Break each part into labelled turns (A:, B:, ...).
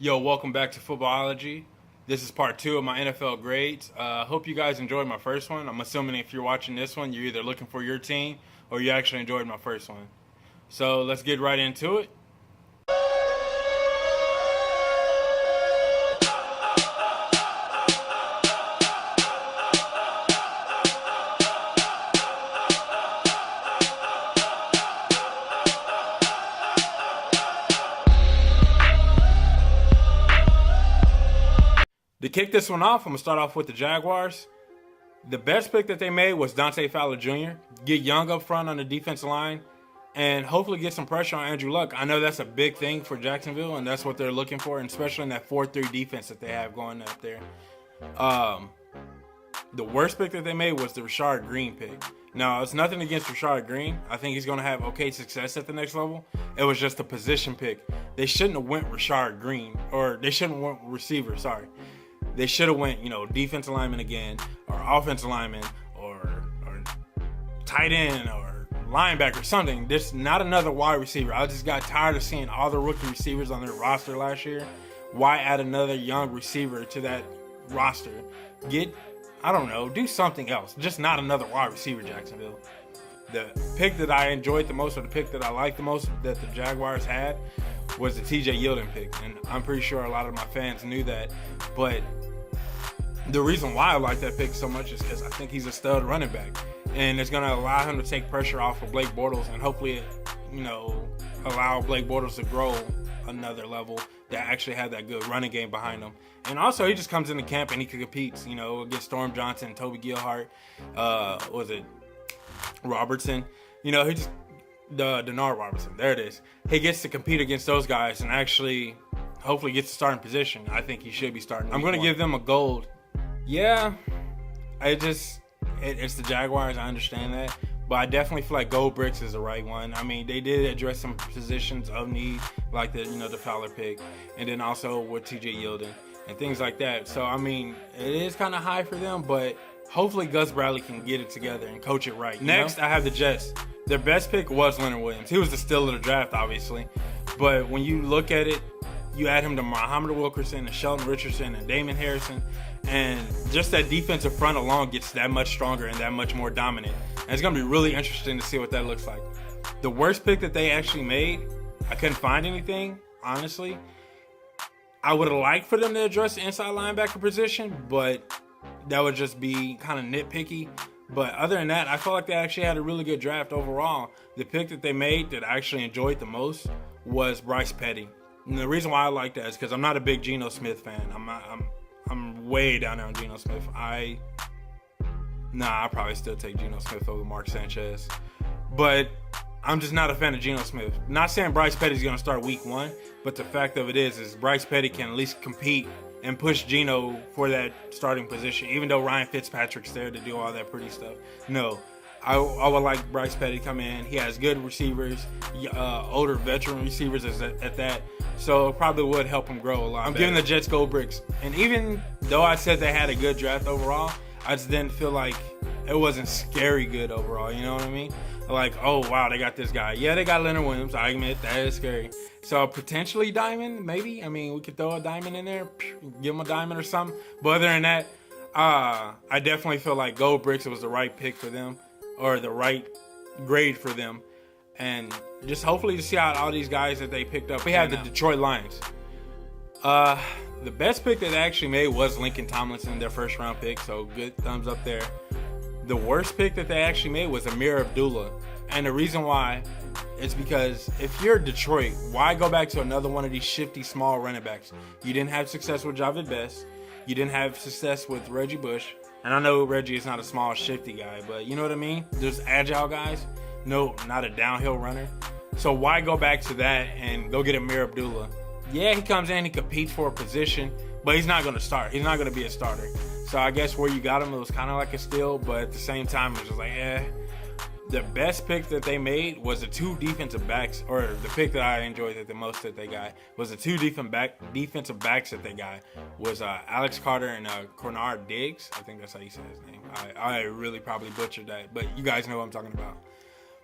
A: Yo, welcome back to Footballology. This is part 2 of my NFL grades. Hope you guys enjoyed my first one. I'm assuming if you're watching this one, you're either looking for your team or you actually enjoyed my first one. So let's get right into it. To kick this one off, I'm going to start off with the Jaguars. The best pick that they made was Dante Fowler Jr. Get young up front on the defensive line and hopefully get some pressure on Andrew Luck. I know that's a big thing for Jacksonville, and that's what they're looking for, and especially in that 4-3 defense that they have going up there. The worst pick that they made was the Rashard Green pick. Now, it's nothing against Rashard Green. I think he's going to have okay success at the next level. It was just a position pick. They shouldn't have went Rashard Green, or they shouldn't have went receiver, sorry. They should have went, defensive lineman again, or offensive lineman, or tight end, or linebacker, something. There's not another wide receiver. I just got tired of seeing all the rookie receivers on their roster last year. Why add another young receiver to that roster? Do something else. Just not another wide receiver, Jacksonville. The pick that I enjoyed the most, or the pick that I liked the most that the Jaguars had, was the TJ Yeldon pick. And I'm pretty sure a lot of my fans knew that. But the reason why I like that pick so much is because I think he's a stud running back. And it's going to allow him to take pressure off of Blake Bortles and hopefully, allow Blake Bortles to grow another level that actually had that good running game behind him. And also, he just comes into camp and he competes, against Storm Johnson, Toby Gilhart, Robertson. Denard Robertson. There it is. He gets to compete against those guys and actually hopefully gets to starting position. I think he should be starting. I'm going to give them a gold. Yeah, it's the Jaguars. I understand that. But I definitely feel like gold bricks is the right one. I mean, they did address some positions of need, like the Fowler pick, and then also with TJ Yeldon and things like that. So, I mean, it is kind of high for them, but hopefully Gus Bradley can get it together and coach it right. Next, I have the Jets. Their best pick was Leonard Williams. He was the steal of the draft, obviously. But when you look at it, you add him to Muhammad Wilkerson and Sheldon Richardson and Damon Harrison, and just that defensive front alone gets that much stronger and that much more dominant. And it's going to be really interesting to see what that looks like. The worst pick that they actually made, I couldn't find anything, honestly. I would have liked for them to address the inside linebacker position, but that would just be kind of nitpicky. But other than that, I felt like they actually had a really good draft overall. The pick that they made that I actually enjoyed the most was Bryce Petty. And the reason why I like that is because I'm not a big Geno Smith fan. I'm way down there on Geno Smith. I probably still take Geno Smith over Mark Sanchez. But I'm just not a fan of Geno Smith. Not saying Bryce Petty's going to start week 1, but the fact of it is Bryce Petty can at least compete and push Geno for that starting position, even though Ryan Fitzpatrick's there to do all that pretty stuff. No, I would like Bryce Petty to come in. He has good receivers, older veteran receivers at that, so it probably would help him grow a lot. I'm giving the Jets gold bricks. And even though I said they had a good draft overall, I just didn't feel like it wasn't scary good overall, you know what I mean? Like, oh, wow, they got this guy. Yeah, they got Leonard Williams. I admit that is scary. So potentially diamond, maybe. I mean, we could throw a diamond in there, give him a diamond or something. But other than that, I definitely feel like gold bricks was the right pick for them, or the right grade for them. And just hopefully to see out all these guys that they picked up. We have the Detroit Lions. The best pick that they actually made was Lincoln Tomlinson, their first round pick. So good thumbs up there. The worst pick that they actually made was Amir Abdullah. And the reason why is because if you're Detroit, why go back to another one of these shifty small running backs? You didn't have success with Javid Best. You didn't have success with Reggie Bush. And I know Reggie is not a small, shifty guy, but you know what I mean? There's agile guys. No, not a downhill runner. So why go back to that and go get Amir Abdullah? Yeah, he comes in, he competes for a position, but he's not going to start. He's not going to be a starter. So I guess where you got him, it was kind of like a steal, but at the same time, it was just like, The best pick that they made was the two defensive backs, or the pick that I enjoyed the most that they got was the two defensive backs that they got was Alex Carter and Cornard Diggs. I think that's how you say his name. I really probably butchered that, but you guys know what I'm talking about.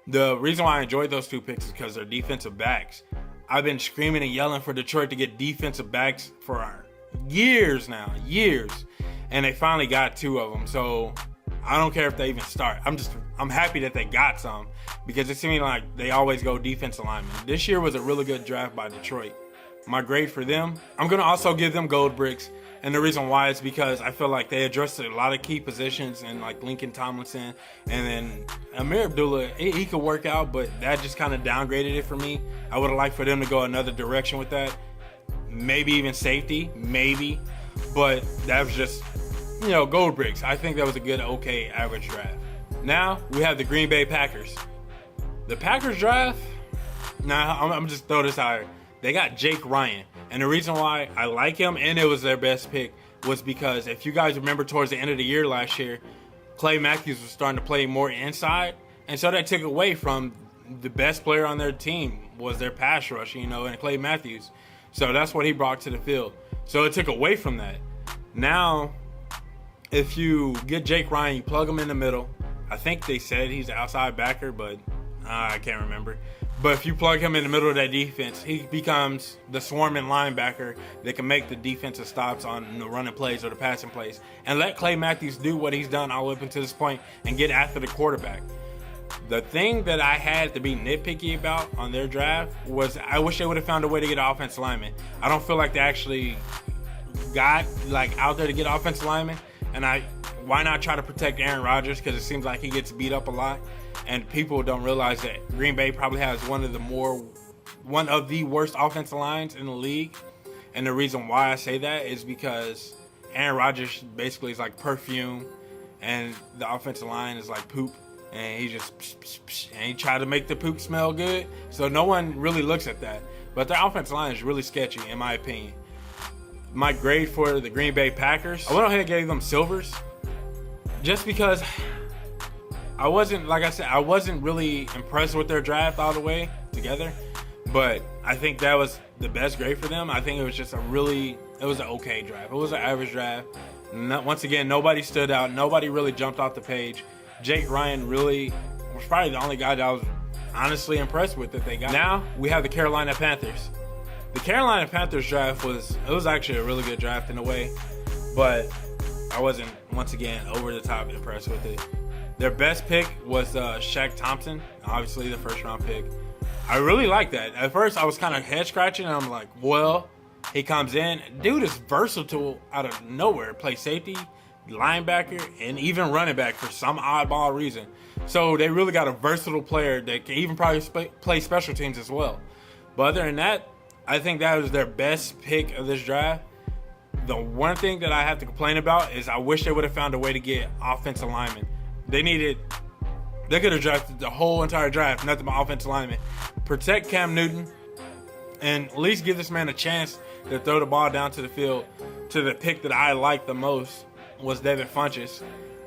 A: The reason why I enjoyed those two picks is because they're defensive backs. I've been screaming and yelling for Detroit to get defensive backs for years now, years. And they finally got 2 of them. So I don't care if they even start. I'm happy that they got some, because it seemed like they always go defensive linemen. This year was a really good draft by Detroit. My grade for them, I'm going to also give them gold bricks. And the reason why is because I feel like they addressed a lot of key positions, and like Lincoln Tomlinson, and then Amir Abdullah, he could work out, but that just kind of downgraded it for me. I would have liked for them to go another direction with that. Maybe even safety, maybe. But that was just, gold bricks. I think that was a good, okay, average draft. Now we have the Green Bay Packers. The Packers draft, I'm just throw this out here. They got Jake Ryan. And the reason why I like him, and it was their best pick, was because if you guys remember towards the end of the year last year, Clay Matthews was starting to play more inside. And so that took away from the best player on their team was their pass rush, and Clay Matthews. So that's what he brought to the field. So it took away from that. Now, if you get Jake Ryan, you plug him in the middle. I think they said he's an outside backer, but I can't remember. But if you plug him in the middle of that defense, he becomes the swarming linebacker that can make the defensive stops on the running plays or the passing plays. And let Clay Matthews do what he's done all up until this point and get after the quarterback. The thing that I had to be nitpicky about on their draft was I wish they would have found a way to get an offensive lineman. I don't feel like they actually got out there to get offensive linemen. And why not try to protect Aaron Rodgers, because it seems like he gets beat up a lot. And people don't realize that Green Bay probably has one of the worst offensive lines in the league. And the reason why I say that is because Aaron Rodgers basically is like perfume, and the offensive line is like poop. And he just and he tried to make the poop smell good. So no one really looks at that. But their offensive line is really sketchy, in my opinion. My grade for the Green Bay Packers, I went ahead and gave them silvers, just because I wasn't really impressed with their draft all the way together, but I think that was the best grade for them. I think it was just it was an okay draft. It was an average draft. Once again, nobody stood out. Nobody really jumped off the page. Jake Ryan really was probably the only guy that I was honestly impressed with that they got. Now we have the Carolina Panthers. The Carolina Panthers draft was actually a really good draft in a way, but I wasn't, once again, over the top impressed with it. Their best pick was Shaq Thompson, obviously the first round pick. I really like that. At first, I was kind of head scratching, and I'm like, well, he comes in. Dude is versatile out of nowhere. Plays safety, linebacker, and even running back for some oddball reason. So they really got a versatile player that can even probably play special teams as well. But other than that, I think that was their best pick of this draft. The one thing that I have to complain about is I wish they would have found a way to get offensive linemen. They could have drafted the whole entire draft, nothing but offensive linemen. Protect Cam Newton and at least give this man a chance to throw the ball down to the field. To the pick that I liked the most was Devin Funchess.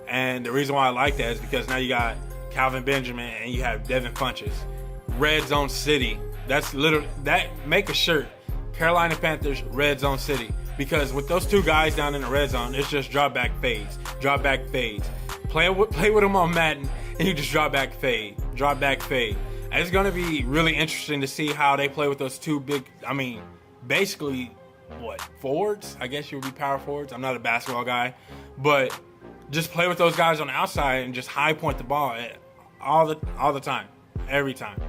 A: And the reason why I like that is because now you got Calvin Benjamin and you have Devin Funchess. Red Zone City. Make a shirt. Carolina Panthers, Red Zone City. Because with those two guys down in the red zone, it's just drop back fades. Play with them on Madden, and you just drop back fade. And it's going to be really interesting to see how they play with those two big, basically, forwards? I guess you would be power forwards. I'm not a basketball guy. But just play with those guys on the outside and just high point the ball all the time. Every time.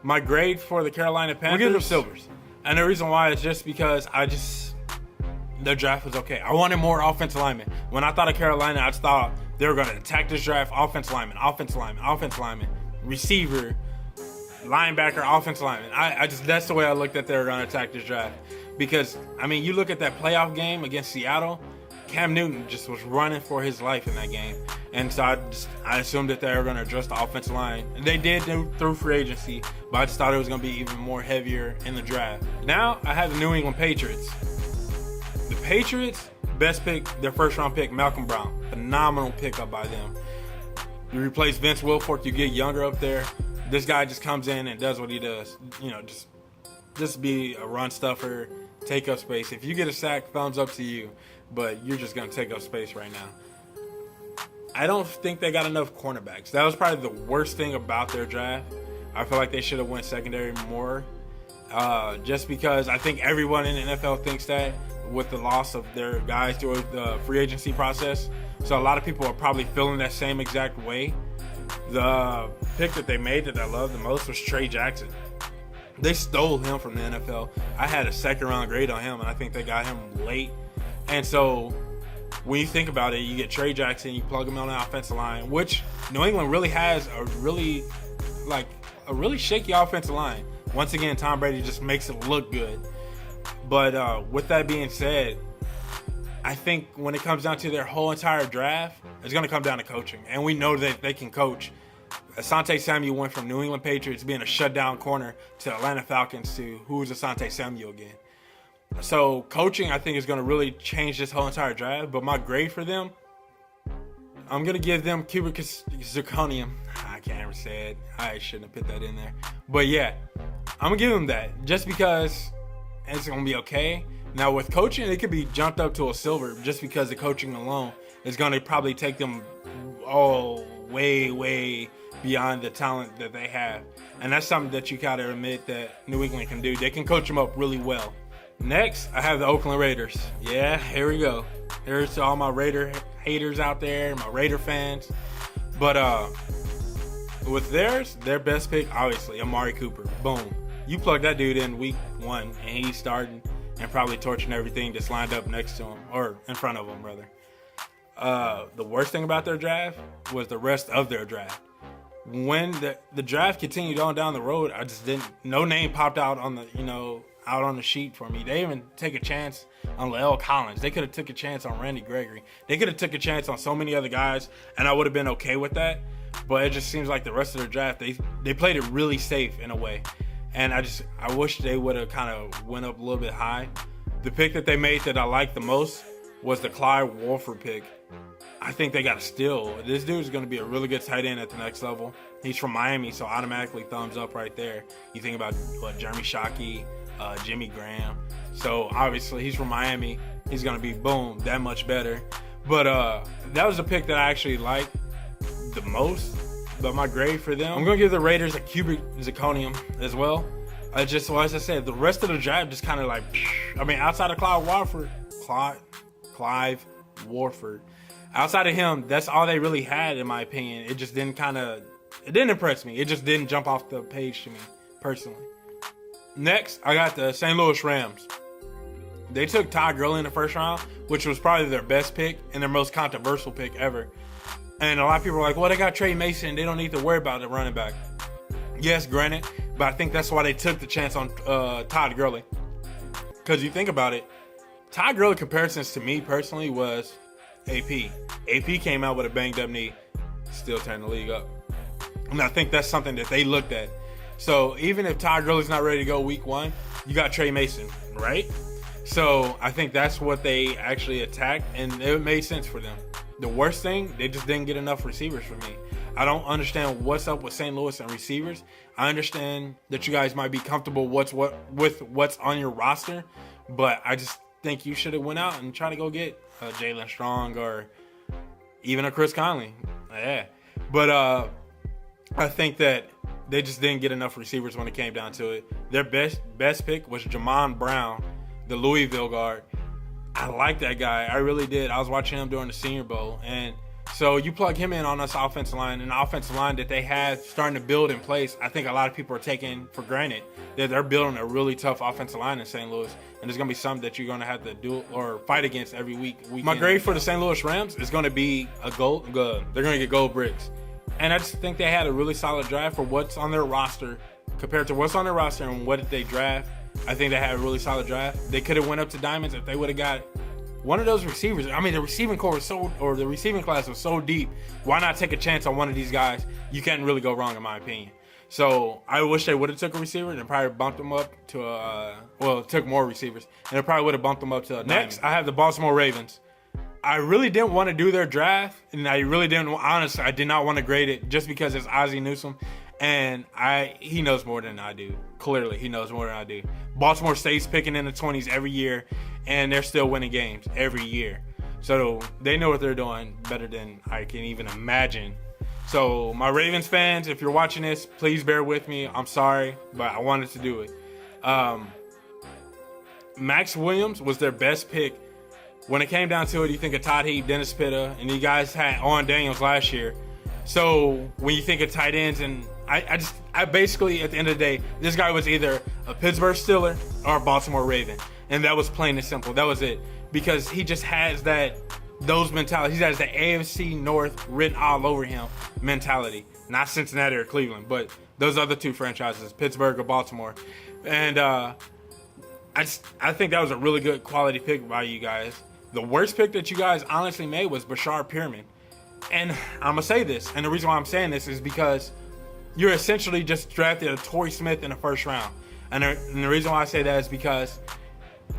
A: My grade for the Carolina Panthers, we'll give them silvers. And the reason why is just because their draft was okay. I wanted more offensive linemen. When I thought of Carolina, I just thought they were going to attack this draft. Offensive lineman, receiver, linebacker, offensive lineman. That's the way I looked at they were going to attack this draft. Because, you look at that playoff game against Seattle, Cam Newton just was running for his life in that game. And so I assumed that they were going to address the offensive line. And they did through free agency, but I just thought it was going to be even more heavier in the draft. Now I have the New England Patriots. The Patriots, best pick, their first round pick, Malcolm Brown. Phenomenal pickup by them. You replace Vince Wilfork, you get younger up there. This guy just comes in and does what he does. Just be a run stuffer, take up space. If you get a sack, thumbs up to you. But you're just going to take up space right now. I don't think they got enough cornerbacks. That was probably the worst thing about their draft I feel like they should have went secondary more. Just because I think everyone in the NFL thinks that with the loss of their guys through the free agency process. So a lot of people are probably feeling that same exact way. The pick that they made that I love the most was Trey Jackson. They stole him from the NFL. I had a second-round grade on him, and I think they got him late. And so when you think about it, you get Trey Jackson, you plug him on the offensive line, which New England really has a really shaky offensive line. Once again, Tom Brady just makes it look good. But with that being said, I think when it comes down to their whole entire draft, it's going to come down to coaching. And we know that they can coach. Asante Samuel went from New England Patriots being a shutdown corner to Atlanta Falcons to who's Asante Samuel again. So coaching, I think, is going to really change this whole entire draft. But my grade for them, I'm going to give them cubic zirconium. I can't ever say it. I shouldn't have put that in there. But yeah, I'm going to give them that just because it's going to be okay. Now with coaching, it could be jumped up to a silver just because the coaching alone is going to probably take them way beyond the talent that they have. And that's something that you got to admit that New England can do. They can coach them up really well. Next, I have the Oakland Raiders. Yeah, here we go. Here's to all my Raider haters out there, my Raider fans. But with their best pick, obviously, Amari Cooper. Boom. You plug that dude in week 1, and he's starting and probably torching everything that's lined up next to him, or in front of him, rather. The worst thing about their draft was the rest of their draft. When the draft continued on down the road, I just didn't. No name popped out on the sheet for me. They didn't even take a chance on La'el Collins. They could have took a chance on Randy Gregory. They could have took a chance on so many other guys, and I would have been okay with that. But it just seems like the rest of their draft, they played it really safe in a way. And I wish they would have kind of went up a little bit high. The pick that they made that I liked the most was the Clyde Wolford pick. I think they got a steal. This dude is going to be a really good tight end at the next level. He's from Miami, so automatically thumbs up right there. You think about Jeremy Shockey, Jimmy Graham. So obviously he's from Miami. He's going to be, boom, that much better. But that was a pick that I actually liked the most. But my grade for them, I'm going to give the Raiders a cubic zirconium as well. As I said, the rest of the draft just kind of like, outside of Clive Warford, outside of him, that's all they really had, in my opinion. It just didn't impress me. It just didn't jump off the page to me, personally. Next, I got the St. Louis Rams. They took Todd Gurley in the first round, which was probably their best pick and their most controversial pick ever. And a lot of people are like, well, they got Trey Mason. They don't need to worry about the running back. Yes, granted, but I think that's why they took the chance on Todd Gurley. Because you think about it, Todd Gurley comparisons to me personally was AP. AP came out with a banged up knee, still turned the league up. And I think that's something that they looked at. So even if Todd Gurley's not ready to go week 1, you got Trey Mason, right? So I think that's what they actually attacked, and it made sense for them. The worst thing, they just didn't get enough receivers for me. I don't understand what's up with St. Louis and receivers. I understand that you guys might be comfortable with what's on your roster, but I just think you should have went out and tried to go get Jalen Strong or even a Chris Conley. Yeah. But I think that they just didn't get enough receivers when it came down to it. Their best pick was Jamon Brown, the Louisville guard. I like that guy. I really did. I was watching him during the Senior Bowl. And so you plug him in on this offensive line, and the offensive line that they have starting to build in place, I think a lot of people are taking for granted that they're building a really tough offensive line in St. Louis. And it's going to be something that you're going to have to do or fight against every week. My grade for the St. Louis Rams is going to be a gold. They're going to get gold bricks. And I just think they had a really solid draft for what's on their roster compared to what's on their roster and what did they draft. I think they had a really solid draft. They could have went up to Diamonds if they would have got one of those receivers. The receiving core was the receiving class was so deep. Why not take a chance on one of these guys? You can't really go wrong, in my opinion. So I wish they would have took a receiver and probably bumped them up to took more receivers and it probably would have bumped them up to a next. I have the Baltimore Ravens. I really didn't want to do their draft, and I really didn't. Honestly, I did not want to grade it just because it's Ozzie Newsome, and he knows more than I do. Clearly, he knows more than I do. Baltimore stays picking in the 20s every year, and they're still winning games every year. So they know what they're doing better than I can even imagine. So my Ravens fans, if you're watching this, please bear with me. I'm sorry, but I wanted to do it. Max Williams was their best pick. When it came down to it, you think of Todd Heap, Dennis Pitta, and you guys had on Daniels last year. So when you think of tight ends, and I basically, at the end of the day, this guy was either a Pittsburgh Steeler or a Baltimore Raven. And that was plain and simple. That was it. Because he just has those mentalities. He has the AFC North written all over him mentality. Not Cincinnati or Cleveland, but those other two franchises, Pittsburgh or Baltimore. And I think that was a really good quality pick by you guys. The worst pick that you guys honestly made was Bashar Perriman. And I'm going to say this, and the reason why I'm saying this is because you're essentially just drafted a Torrey Smith in the first round. And the reason why I say that is because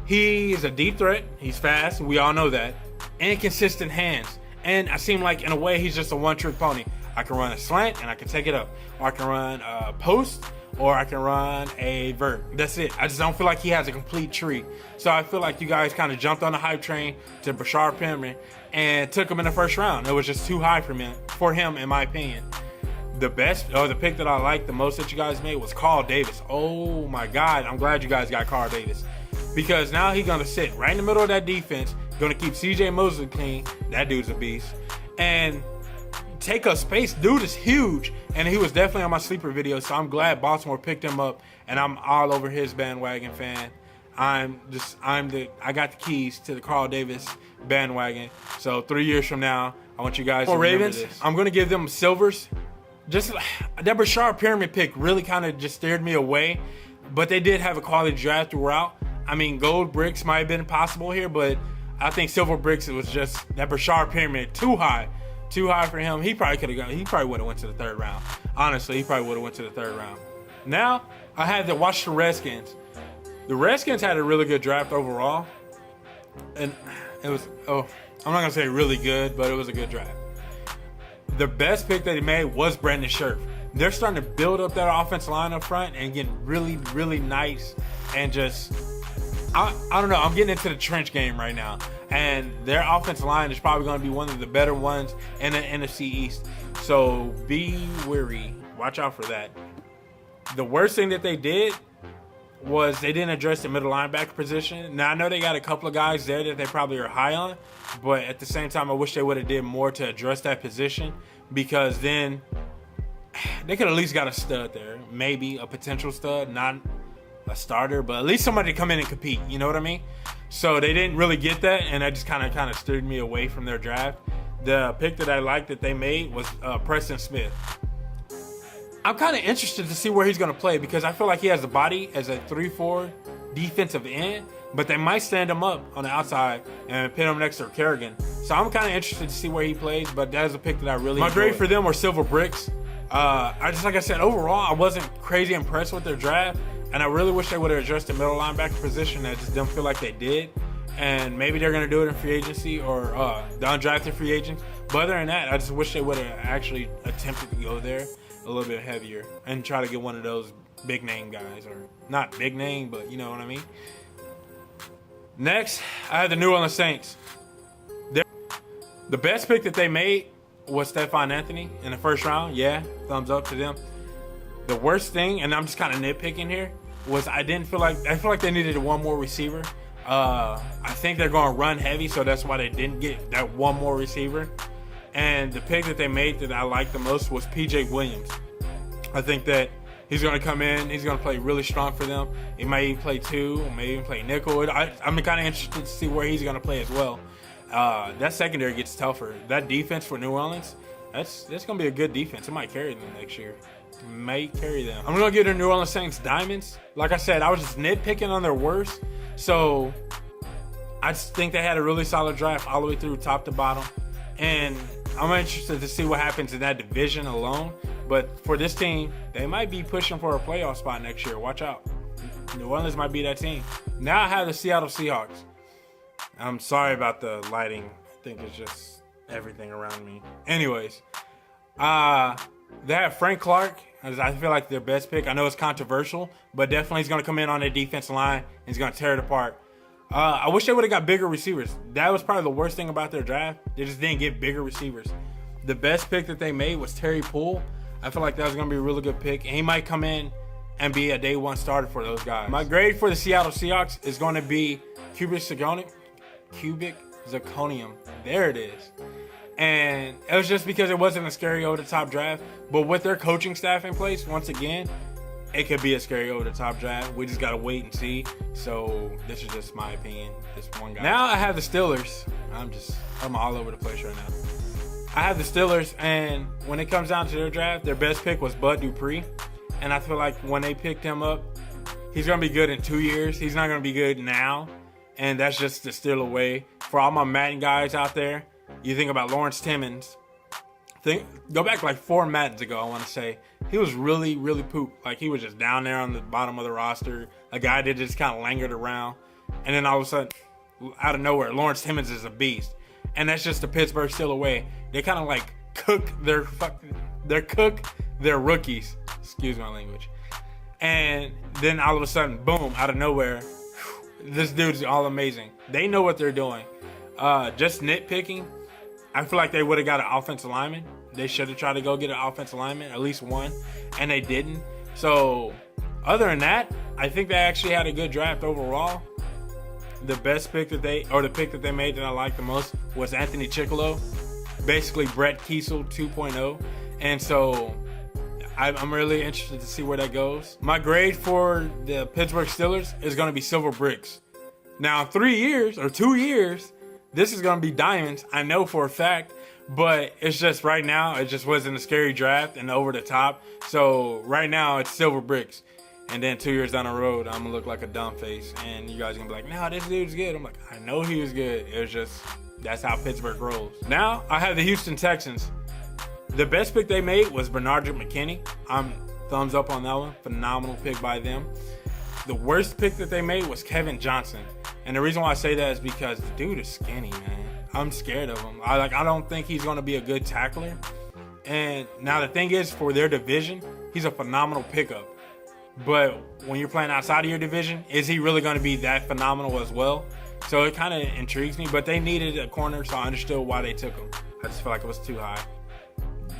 A: he is a deep threat. He's fast. We all know that. Inconsistent hands. And I seem like, in a way, he's just a one-trick pony. I can run a slant, and I can take it up. Or I can run a post, or I can run a vert. That's it. I just don't feel like he has a complete tree. So I feel like you guys kind of jumped on the hype train to Bashar Perriman and took him in the first round. It was just too high for him, in my opinion. The pick that I liked the most that you guys made was Carl Davis. Oh my God, I'm glad you guys got Carl Davis. Because now he's going to sit right in the middle of that defense, going to keep CJ Mosley clean. That dude's a beast. And take up space. Dude is huge. And he was definitely on my sleeper video, so I'm glad Baltimore picked him up, and I'm all over his bandwagon fan. I got the keys to the Carl Davis bandwagon. So 3 years from now, I want you guys to remember Ravens, this. I'm going to give them Silvers. Just that Bashar Perriman pick really kind of just steered me away, but they did have a quality draft throughout. I mean, gold bricks might have been possible here, but I think silver bricks, it was just that Bashar Perriman too high for him. He probably would have went to the third round. Honestly, he probably would have went to the third round. Now I had to watch the Redskins. The Redskins had a really good draft overall, and it was I'm not gonna say really good, but it was a good draft. The best pick that he made was Brandon Scherf. They're starting to build up that offensive line up front and getting really, really nice. And just, I don't know, I'm getting into the trench game right now. And their offensive line is probably going to be one of the better ones in the NFC East. So be wary. Watch out for that. The worst thing that they did was they didn't address the middle linebacker position. Now, I know they got a couple of guys there that they probably are high on, but at the same time, I wish they would have did more to address that position, because then they could at least got a stud there. Maybe a potential stud, not a starter, but at least somebody to come in and compete. You know what I mean? So they didn't really get that, and that just kind of steered me away from their draft. The pick that I liked that they made was Preston Smith. I'm kind of interested to see where he's going to play, because I feel like he has the body as a 3-4 defensive end, but they might stand him up on the outside and pin him next to Kerrigan. So I'm kind of interested to see where he plays, but that is a pick that I really enjoyed. My grade for them were silver bricks. Like I said, overall, I wasn't crazy impressed with their draft, and I really wish they would have addressed the middle linebacker position. I just don't feel like they did. And maybe they're going to do it in free agency or the undrafted free agents. But other than that, I just wish they would have actually attempted to go there a little bit heavier and try to get one of those big name guys, or not big name, but you know what I mean. Next, I had the New Orleans Saints. The best pick that they made was Stephon Anthony in the first round. Yeah, thumbs up to them. The worst thing, and I'm just kind of nitpicking here, was I feel like they needed one more receiver. I think they're going to run heavy, so that's why they didn't get that one more receiver. And the pick that they made that I liked the most was P.J. Williams. I think that he's going to come in. He's going to play really strong for them. He may even play two, may even play nickel. I'm kind of interested to see where he's going to play as well. That secondary gets tougher. That defense for New Orleans, that's going to be a good defense. It might carry them next year. It may carry them. I'm going to give the New Orleans Saints Diamonds. Like I said, I was just nitpicking on their worst. So I just think they had a really solid draft all the way through top to bottom. And I'm interested to see what happens in that division alone. But for this team, they might be pushing for a playoff spot next year. Watch out. New Orleans might be that team. Now I have the Seattle Seahawks. I'm sorry about the lighting. I think it's just everything around me. Anyways, they have Frank Clark. I feel like their best pick. I know it's controversial, but definitely he's going to come in on their defensive line and he's going to tear it apart. I wish they would have got bigger receivers. That was probably the worst thing about their draft. They just didn't get bigger receivers. The best pick that they made was Terry Poole. I feel like that was going to be a really good pick. And he might come in and be a day one starter for those guys. My grade for the Seattle Seahawks is going to be cubic zirconium. There it is. And it was just because it wasn't a scary over-the-top draft. But with their coaching staff in place, once again, it could be a scary over-the-top draft. We just got to wait and see. So this is just my opinion. This one guy. Now I have the Steelers. I'm all over the place right now. I have the Steelers, and when it comes down to their draft, their best pick was Bud Dupree. And I feel like when they picked him up, he's going to be good in 2 years. He's not going to be good now. And that's just to steal away. For all my Madden guys out there, you think about Lawrence Timmons. Go back like 4 Maddens ago, I want to say. He was really, really poop. Like, he was just down there on the bottom of the roster. A guy that just kind of lingered around. And then all of a sudden, out of nowhere, Lawrence Timmons is a beast. And that's just the Pittsburgh steal away. They kind of like cook their rookies. Excuse my language. And then all of a sudden, boom, out of nowhere, this dude's all amazing. They know what they're doing. Just nitpicking, I feel like they would have got an offensive lineman. They should have tried to go get an offensive lineman, at least one, and they didn't. So other than that, I think they actually had a good draft overall. The best pick the pick that they made that I liked the most was Anthony Chickillo, basically Brett Kiesel 2.0. And so I'm really interested to see where that goes. My grade for the Pittsburgh Steelers is going to be silver bricks. Now, 3 years or 2 years, this is going to be diamonds. I know for a fact, but it's just right now, it just wasn't a scary draft and over the top. So right now, it's silver bricks. And then 2 years down the road, I'm going to look like a dumb face. And you guys are going to be like, nah, this dude's good. I'm like, I know he was good. It was just, that's how Pittsburgh rolls. Now, I have the Houston Texans. The best pick they made was Bernard McKinney. I'm thumbs up on that one. Phenomenal pick by them. The worst pick that they made was Kevin Johnson. And the reason why I say that is because the dude is skinny, man. I'm scared of him. I don't think he's going to be a good tackler. And now the thing is, for their division, he's a phenomenal pickup. But when you're playing outside of your division, is he really going to be that phenomenal as well? So it kind of intrigues me. But they needed a corner, so I understood why they took him. I just feel like it was too high.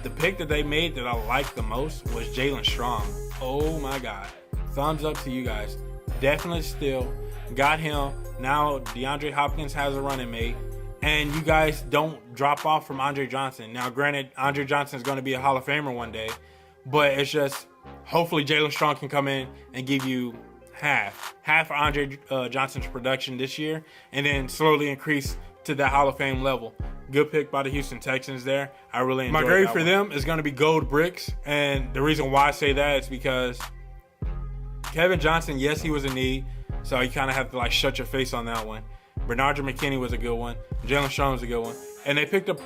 A: The pick that they made that I liked the most was Jalen Strong. Oh my God. Thumbs up to you guys. Definitely still got him. Now DeAndre Hopkins has a running mate. And you guys don't drop off from Andre Johnson. Now, granted, Andre Johnson is going to be a Hall of Famer one day. But it's just, hopefully Jalen Strong can come in and give you half Andre Johnson's production this year. And then slowly increase to the Hall of Fame level. Good pick by the Houston Texans there. I really enjoyed it. My grade for them is going to be gold bricks. And the reason why I say that is because Kevin Johnson, yes, he was in need. So you kind of have to like shut your face on that one. Bernard McKinney was a good one. Jalen Strong was a good one. And they picked up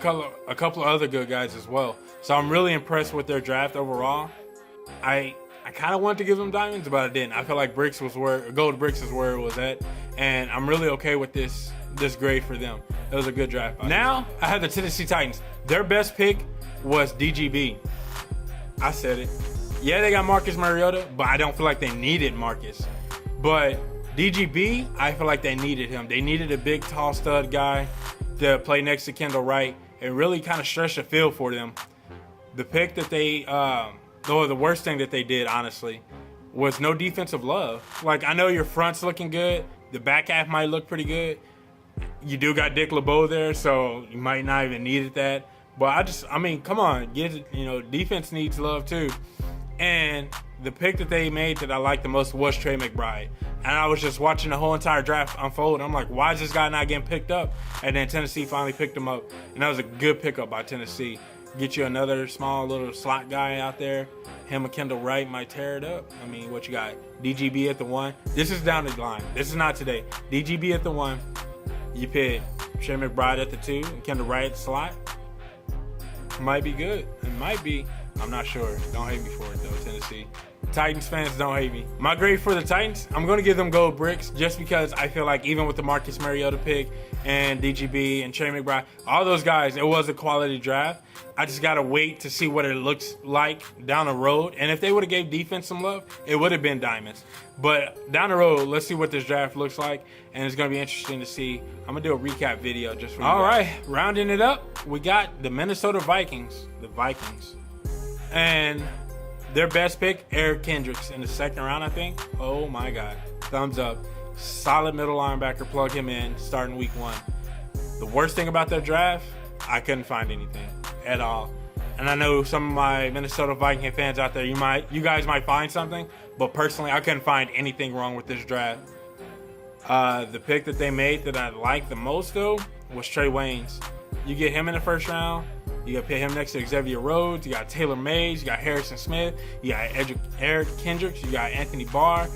A: a couple of other good guys as well. So I'm really impressed with their draft overall. I kind of wanted to give them diamonds, but I didn't. I feel like gold bricks is where it was at. And I'm really okay with this grade for them. It was a good draft. Now, I have the Tennessee Titans. Their best pick was DGB. I said it. Yeah, they got Marcus Mariota, but I don't feel like they needed Marcus. But DGB, I feel like they needed him. They needed a big, tall stud guy to play next to Kendall Wright and really kind of stretch the field for them. The pick that they, the worst thing that they did, honestly, was no defensive love. Like, I know your front's looking good. The back half might look pretty good. You do got Dick LeBeau there, so you might not even need that. But I mean, come on. Defense needs love too. And the pick that they made that I liked the most was Trey McBride. And I was just watching the whole entire draft unfold. I'm like, why is this guy not getting picked up? And then Tennessee finally picked him up. And that was a good pickup by Tennessee. Get you another small little slot guy out there. Him and Kendall Wright might tear it up. I mean, what you got? DGB at the 1. This is down the line. This is not today. DGB at the 1. You pick Trey McBride at the 2 and Kendall Wright at the slot. Might be good. It might be. I'm not sure. Don't hate me for it, though, Tennessee. Titans fans, don't hate me. My grade for the Titans, I'm going to give them gold bricks just because I feel like even with the Marcus Mariota pick and DGB and Trey McBride, all those guys, it was a quality draft. I just got to wait to see what it looks like down the road. And if they would have gave defense some love, it would have been diamonds. But down the road, let's see what this draft looks like. And it's going to be interesting to see. I'm going to do a recap video just for you guys. All right, rounding it up, we got the Minnesota Vikings. The Vikings. And their best pick, Eric Kendricks, in the second round, I think. Oh, my God. Thumbs up. Solid middle linebacker. Plug him in starting week 1. The worst thing about their draft, I couldn't find anything at all. And I know some of my Minnesota Viking fans out there, you guys might find something, but personally, I couldn't find anything wrong with this draft. The pick that they made that I liked the most, though, was Trey Waynes. You get him in the first round. You got to put him next to Xavier Rhodes. You got Taylor Mays. You got Harrison Smith. You got Eric Kendricks. You got Anthony Barr.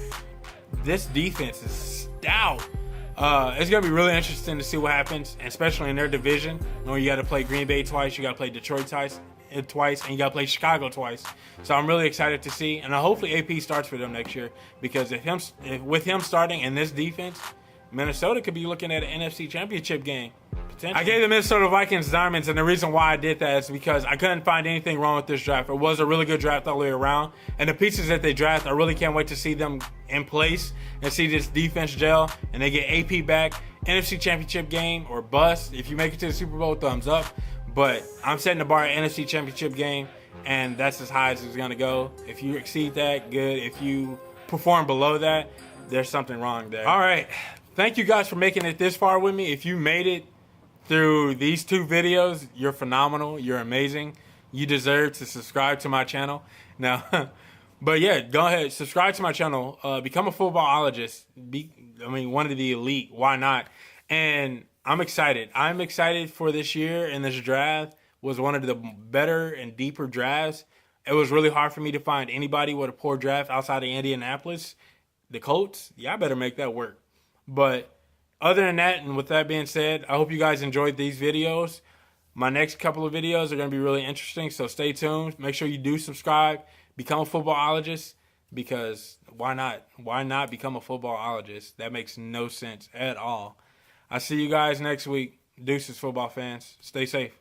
A: This defense is stout. It's going to be really interesting to see what happens, especially in their division. You know, you got to play Green Bay twice. You got to play Detroit twice, and you got to play Chicago twice. So I'm really excited to see. And hopefully AP starts for them next year because with him starting in this defense, Minnesota could be looking at an NFC Championship game. I gave the Minnesota Vikings Diamonds, and the reason why I did that is because I couldn't find anything wrong with this draft. It was a really good draft all the way around. And the pieces that they draft, I really can't wait to see them in place and see this defense gel. And they get AP back, NFC Championship game or bust. If you make it to the Super Bowl, thumbs up. But I'm setting the bar at NFC Championship game, and that's as high as it's going to go. If you exceed that, good. If you perform below that, there's something wrong there. All right. Thank you guys for making it this far with me. If you made it through these 2 videos, you're phenomenal. You're amazing. You deserve to subscribe to my channel. Now, but yeah, go ahead. Subscribe to my channel. Become a footballologist. One of the elite. Why not? And I'm excited. I'm excited for this year, and this draft was one of the better and deeper drafts. It was really hard for me to find anybody with a poor draft outside of Indianapolis. The Colts, yeah, I better make that work. But other than that, and with that being said, I hope you guys enjoyed these videos. My next couple of videos are going to be really interesting, so stay tuned. Make sure you do subscribe. Become a footballologist, because why not? Why not become a footballologist? That makes no sense at all. I'll see you guys next week. Deuces, football fans. Stay safe.